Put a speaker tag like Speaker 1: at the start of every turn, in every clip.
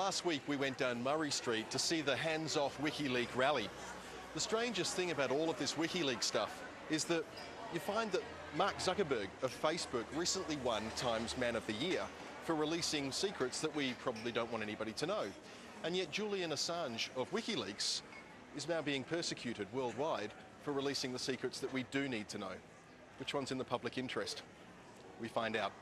Speaker 1: Last week we went down Murray Street to see the hands-off WikiLeaks rally. The strangest thing about all of this WikiLeaks stuff is that you find that Mark Zuckerberg of Facebook recently won Times Man of the Year for releasing secrets that we probably don't want anybody to know. And yet Julian Assange of WikiLeaks is now being persecuted worldwide for releasing the secrets that we do need to know. Which one's in the public interest? We find out.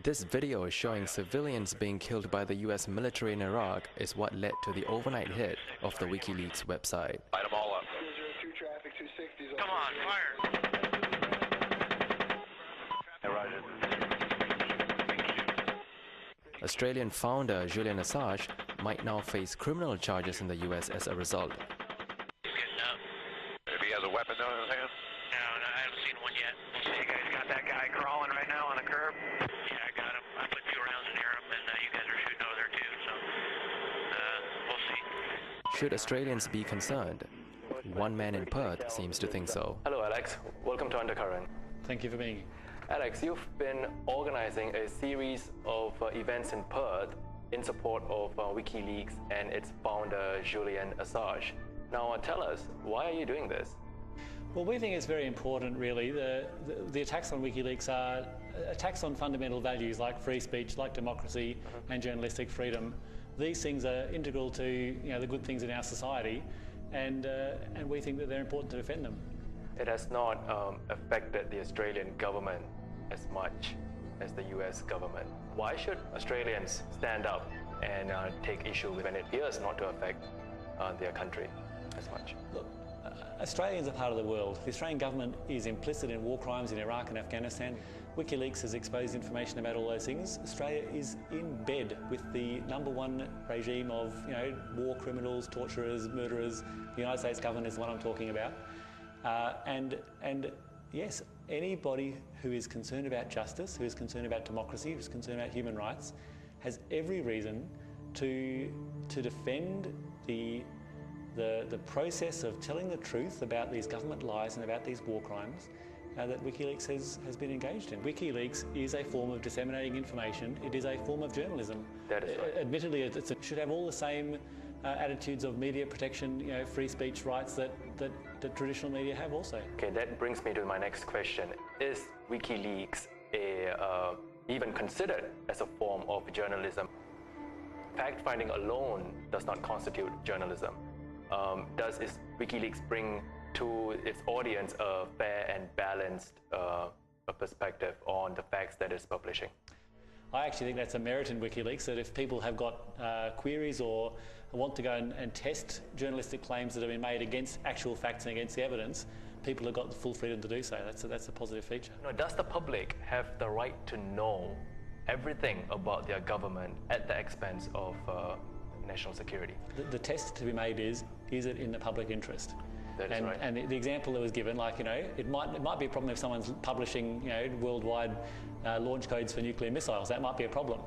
Speaker 2: This video is showing civilians being killed by the US military in Iraq is what led to the overnight hit of the WikiLeaks website.
Speaker 3: Light them all up.
Speaker 4: 202 traffic, 260.
Speaker 3: Come on, fire! Hey, Roger.
Speaker 2: Australian founder Julian Assange might now face criminal charges in the US as a result.
Speaker 3: He's getting up. If he has a weapon though in his hand? No, I haven't seen one yet. So you guys got that guy crawling right now on the curb? Yeah, I got him. I put 2 rounds near him, and you guys are shooting over there too, so we'll see.
Speaker 2: Should Australians be concerned? One man in Perth seems to think so.
Speaker 5: Hello Alex, welcome to Undercurrent.
Speaker 6: Thank you for being here.
Speaker 5: Alex, you've been organizing a series of events in Perth in support of WikiLeaks and its founder Julian Assange. Now tell us, why are you doing this?
Speaker 6: Well, we think it's very important, really. The attacks on WikiLeaks are attacks on fundamental values like free speech, like democracy and journalistic freedom. These things are integral to the good things in our society, and we think that they're important to defend them.
Speaker 5: It has not affected the Australian government as much as the US government. Why should Australians stand up and take issue when it appears not to affect their country as much?
Speaker 6: Look, Australians are part of the world. The Australian government is implicit in war crimes in Iraq and Afghanistan. WikiLeaks has exposed information about all those things. Australia is in bed with the #1 regime of war criminals, torturers, murderers. The United States government is the one I'm talking about. And yes, anybody who is concerned about justice, who is concerned about democracy, who is concerned about human rights, has every reason to defend the process of telling the truth about these government lies and about these war crimes that WikiLeaks has been engaged in. WikiLeaks is a form of disseminating information. It is a form of journalism.
Speaker 5: That is right.
Speaker 6: Admittedly, it should have all the same attitudes of media protection, free speech rights that traditional media have also.
Speaker 5: Okay, that brings me to my next question. Is WikiLeaks even considered as a form of journalism? Fact-finding alone does not constitute journalism. Does WikiLeaks bring to its audience a fair and balanced perspective on the facts that it's publishing?
Speaker 6: I actually think that's a merit in WikiLeaks, that if people have got queries or want to go and test journalistic claims that have been made against actual facts and against the evidence, people have got the full freedom to do so. That's a positive feature.
Speaker 5: Does the public have the right to know everything about their government at the expense of national security?
Speaker 6: The test to be made is it in the public interest?
Speaker 5: That is right.
Speaker 6: And the example that was given, it might be a problem if someone's publishing, worldwide launch codes for nuclear missiles. That might be a problem.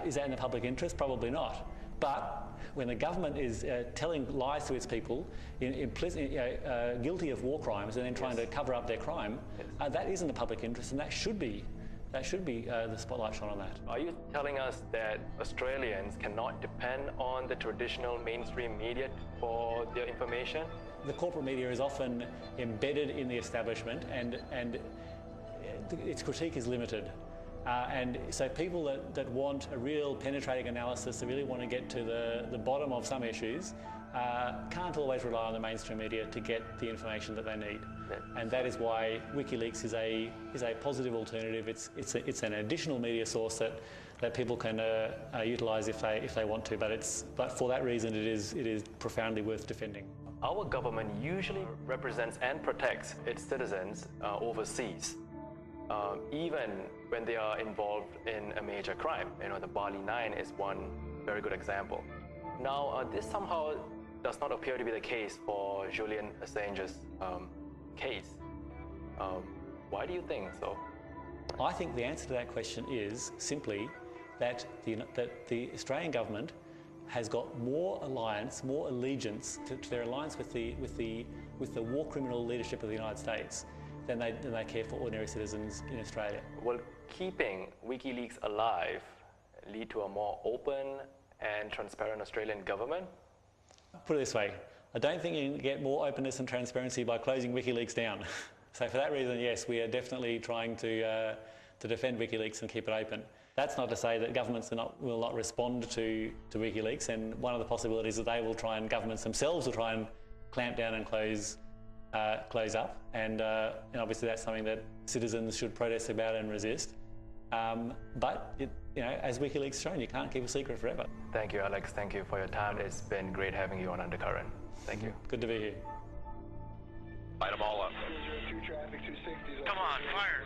Speaker 6: Is that in the public interest? Probably not. But when the government is telling lies to its people, guilty of war crimes, and then trying to cover up their crime, that is in the public interest, and that should be the spotlight shone on that.
Speaker 5: Are you telling us that Australians cannot depend on the traditional mainstream media for their information?
Speaker 6: The corporate media is often embedded in the establishment, and its critique is limited. And so people that want a real penetrating analysis, that really want to get to the bottom of some issues, can't always rely on the mainstream media to get the information that they need. And that is why WikiLeaks is a positive alternative. It's an additional media source that people can utilise if they want to. But for that reason, it is profoundly worth defending.
Speaker 5: Our government usually represents and protects its citizens overseas, even when they are involved in a major crime. The Bali 9 is one very good example. Now, this somehow does not appear to be the case for Julian Assange's case. Why do you think so?
Speaker 6: I think the answer to that question is simply that the Australian government has got more allegiance to their alliance with the war criminal leadership of the United States than they care for ordinary citizens in Australia.
Speaker 5: Will keeping WikiLeaks alive lead to a more open and transparent Australian government?
Speaker 6: Put it this way, I don't think you can get more openness and transparency by closing WikiLeaks down. So for that reason, yes, we are definitely trying to defend WikiLeaks and keep it open. That's not to say that governments will not respond to WikiLeaks, and one of the possibilities is that governments themselves will try and clamp down and close up, and obviously that's something that citizens should protest about and resist. But as WikiLeaks has shown, you can't keep a secret forever.
Speaker 5: Thank you, Alex. Thank you for your time. It's been great having you on Undercurrent. Thank you.
Speaker 6: Good to be here.
Speaker 3: Light them all up.
Speaker 4: 202 traffic 260 is
Speaker 3: Come on, fire.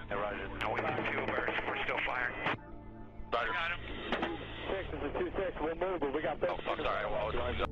Speaker 5: Hey, Roger.
Speaker 3: No, we got two birds. We're still firing. Roger. Got him.
Speaker 4: 6 is a 2-6. We'll move, but we got
Speaker 3: Oh, I'm sorry.